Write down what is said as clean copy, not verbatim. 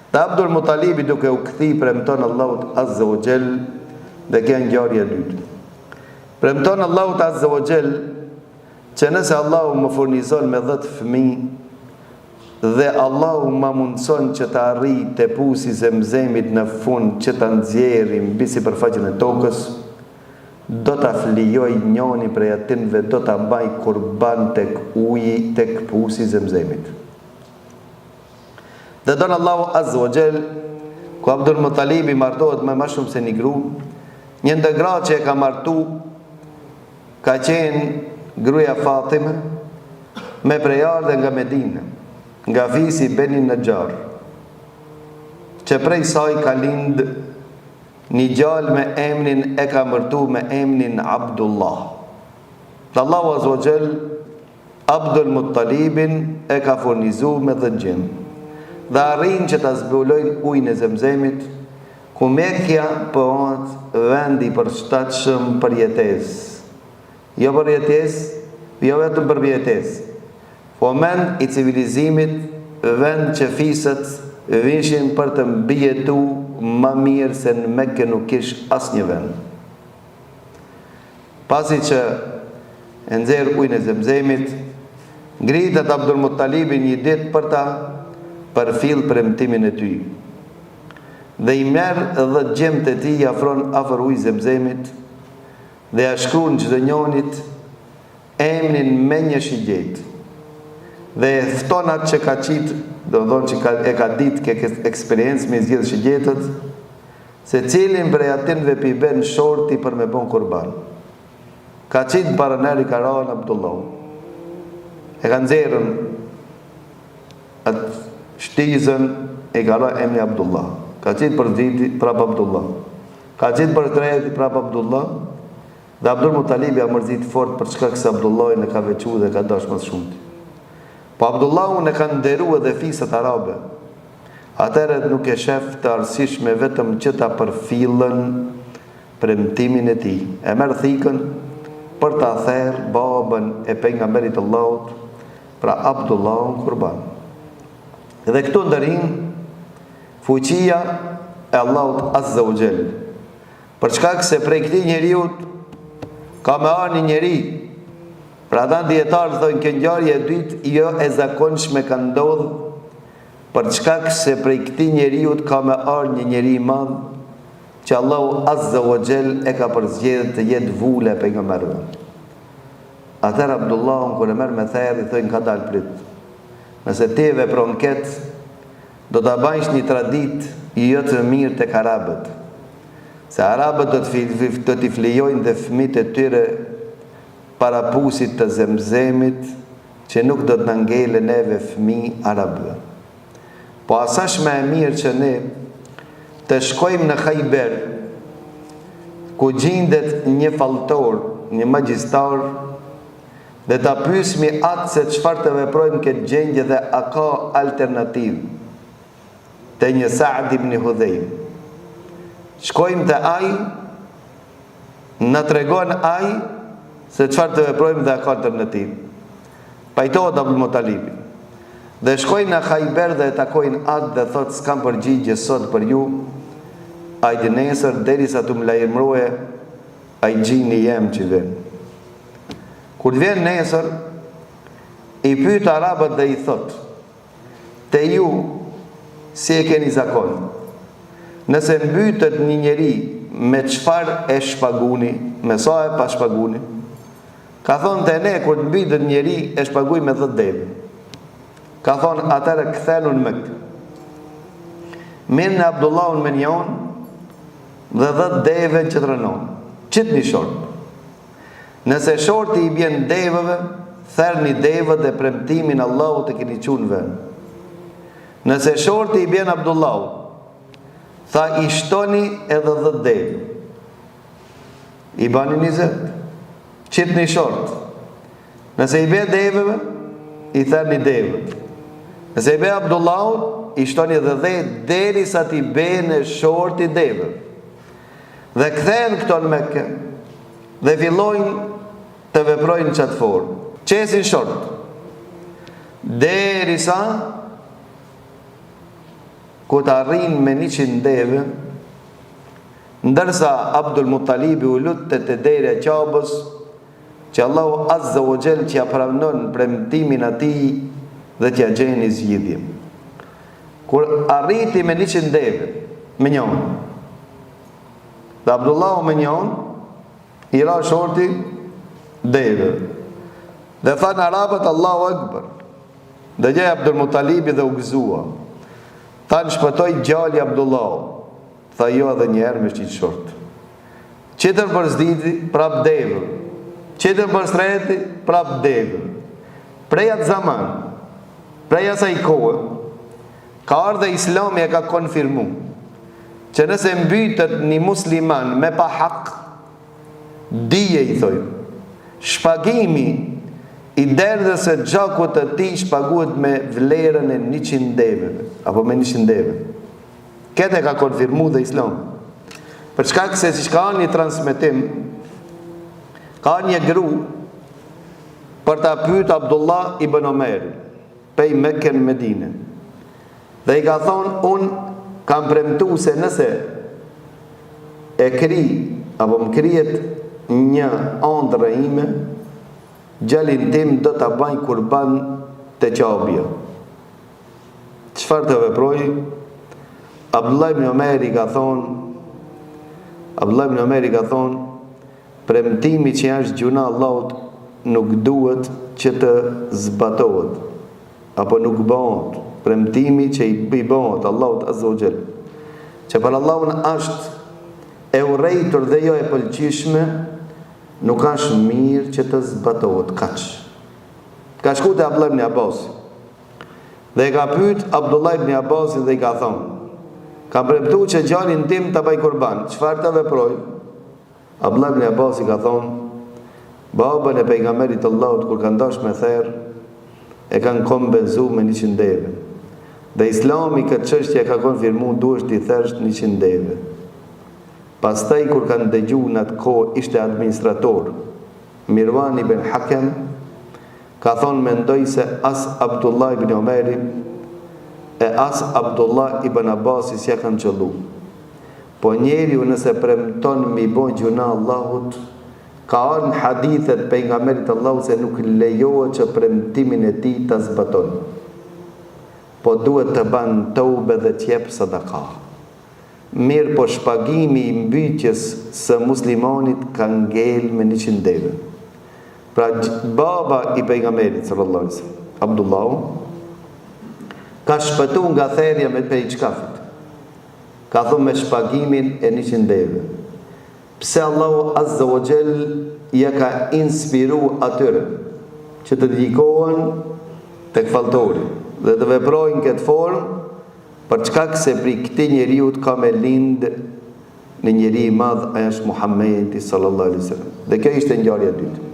Dhe Abdul Muttalibi duke u kthi premton Allahut Azza wa Jall dhe kjo ngjarje e dytë. Premton Allahut Azza wa Jall që nëse Allahu më furnizon me 10 fëmijë dhe Allahu më mundson që të arrij te pusi Zemzemit në fund që ta nxjerrim mbi sipërfaqen e tokës, do ta flijoj njëri prej atyve, do ta mbaj kurban tek uji tek pusi Zemzemit. Dhe don Allahu Azza wa Jall, ku Abdul Muttalibi martohet me më shumë se një gru, një ndër gratë që e ka martu ka qenë gruaja Fatime me prejardhje nga Medina, nga fisi Beni Najjar, që prej saj ka lind një gjallë me emrin, e ka mërtu me emrin Abdullah. Dhe Allahu Azza wa Jall Abdul Muttalibin e ka furnizu me 10 gjin, dhe arrin që ta zbulojnë ujin e Zemzemit, ku Mekja bëhet vendi përshtatshëm për jetesë. Jo për jetesë, jo vetëm për jetesë, po mend i civilizimit, vend që fisët vishin për të mbijetu më mirë se në Mekë nuk kish asnjë vend. Pasi që e nxjerr ujin e Zemzemit, ngritet Abdul Muttalibi një ditë për ta përfill premtimin e tij. Dhe i merr 10 gjemt e tij, afron afër ujit Zemzemit dhe ja shkruan çdo njënit emrin me një shigjet. Dhe fton atë që ka qitë, do thonë që e ka ditë ke eksperiencë me zgjedhë shigjetët, se cilin prej atinve pi ben shorti për me bon kurban. Ka qitë para neri ka ranë Abdullah. E ka nxerrën atë shtizën, e ka ranë emri Abdullah. Ka qitë për diti prap Abdullah. Ka qitë për treti prap Abdullah. Dhe Abdul Muttalibi a mërzit fort për çka kësë Abdullahin e ka vequ dhe ka dash më shumët. Po Abdullahun e ka nderu edhe fisët arabe. Atëherë nuk e shef të arsyeshme vetëm që ta përfillën premtimin e tij. E merr thikën për ta therr babën e pejgamberit Allahut, pra Abdullahun kurban. Dhe këtu ndërin fuqia e Allahut Azza wa Jall. Për çka se prej këtij njeriut ka me arë një njeri, pra ta djetarë thënë kjo ngjarje e dytë jo e zakonshme ka ndodhë, për çka se prej këtij njeriut ka me arë një njeri madh që Allahu Azza wa Jall e ka përzgjedhur të jetë vule pejgamberëve. Atëherë Abdullahun kur e merr me therr i thënë ka dalë prit. Nëse ti e vepron ket, do ta bëjsh një traditë jo të mirë tek arabët. Se arabët do t'i flijojnë dhe fëmijët e tyre para pusit të Zemzemit, që nuk do të ngele neve fëmijë arabëve. Po asash më e mirë që ne të shkojmë në Khajber, ku gjendet një falltor, një magjistar, dhe ta pyesmi atë se çfarë të veprojmë këtë gjendje dhe a ka alternativë. Te një Saad ibn Hudhejm. Shkojmë të aj, në tregon aj se çfarë të veprojmë dhe ka alternativë. Pajtohet Abdul Muttalibi. Dhe shkojnë në Khajber dhe takojnë atë dhe thotë s'kam përgjigje sot për ju, ajde nesër derisa tu më lajmëroje ai gjini jem që vjen. Kur vjen nesër, i pyet arabët dhe i thotë, te ju si e keni zakon? Nëse mbytet një njeri me çfarë e shpaguni, me sa e pa shpaguni, ka thonë te ne kur mbytet njeri e shpaguj me 10 deve. Ka thonë atëre këthenun me këtë. Mirë në Abdullahun me njonë dhe 10 deve që të rënon. Qitë një short. Nëse shorti i bjen deveve, therë një deve dhe premtimin Allahu të keni qunë vend. Nëse shorti i bjen Abdullahut, tha i shtoni edhe 10 deve. I bani 20. Qitë një short. Nëse i be deveve, i therë një deve. Nëse i be Abdullahut, i shtoni edhe 10 deri sa ti be në shorti deve. Dhe kthehen këto në Mekë dhe fillojnë të veprojnë qatë forë. Qesin short. Derisa ku të arrin me 100 deve, ndërsa Abdul Muttalibi u lutet te deri e Qabës, që Allahu Azza wa Jall që ja pranon premtimin atij dhe t'ja gjeni zgjidhjen. Kur arriti me 100 deve, me njën, dhe Abdullahu me njën, i ra shorti deve. Dhe thanë arabët Allahu Akbar. Dhe gjej Abdul Muttalibi dhe u gëzua. Thanë shpëtoj gjali Abdullahu. Tha jo edhe njerë me shqitë short. Qetër për zditi, prap deve. Qetër për streti, prap deve. Prej atë zaman, prej asaj kohë, ka ardhe Islami e ka konfirmu që nëse mbytet një musliman me pa hak, dije i thoj, shpagimi i derdhës e gjakut të ti shpaguhet me vlerën e 100 deveve, apo me 100 deve. Këtë e ka konfirmu dhe Islam. Për shkak se si ka një transmetim, ka një gru për ta pyet Abdullah ibn Omeri, pej Mekken Medine. Dhe i ka thonë, unë kam premtu se nëse e kri, apo më krijet një ëndrë ime, gjalin tim do të baj kurban të qabja. Qëfar të veproj? Abdullah ibn Omeri ka thonë, premtimi që është gjuna Allahut nuk duhet që të zbatohet, apo nuk bëhet. Premtimi që i bëhet Allahut Azza wa Jall, që për Allahun është e urrejtur dhe jo e pëlqishme, nuk është mirë që të zbatohet kaq. Ka shku te Abdullah ibn Abbas dhe i ka pyet Abdullah ibn Abbas dhe i ka thonë, ka premtu që gjalin tim të baj kurban, çfarë të veproj? Abdullah ibn Abbas i ka thonë, babën e pejgamberit Allahut kur ka ndash me therr, e kanë kompenzu me 100 deve. Dhe Islami këtë çështje ka konfirmu, duhesh t'i thersh 100 deve. Pastaj kur kanë dëgju në atë kohë ishte administrator Mirwan ibn Hakem, ka thonë mendoj se as Abdullah ibn Omeri e as Abdullah ibn Abbasi s'ja kanë qëllu. Po njeriu nëse premton mi bon gjuna Allahut, ka arë në hadithet pejgamberit Allahut se nuk lejohet që premtimin e tij ta zbaton, po duhet të ban tobe dhe t'jep sadaka. Mirë po shpagimi i mbytjes së muslimanit ka ngel me 100 deve. Pra baba i pejgamberit sallallahu alaihi wasallam, Abdullahu, ka shpëtu nga therrja me pej çkafit. Ka thonë me shpagimin e 100 deve. Pse Allahu Azza wa Jall ja ka inspiru atyre që të dedikohen tek faltori dhe të veprojnë këtë formë, për çkak se prej këtij njeriu ka me lind në njeri i madh, ai është Muhamedi sallallahu alaihi wasallam. Dhe kjo ishte ngjarja e dytë.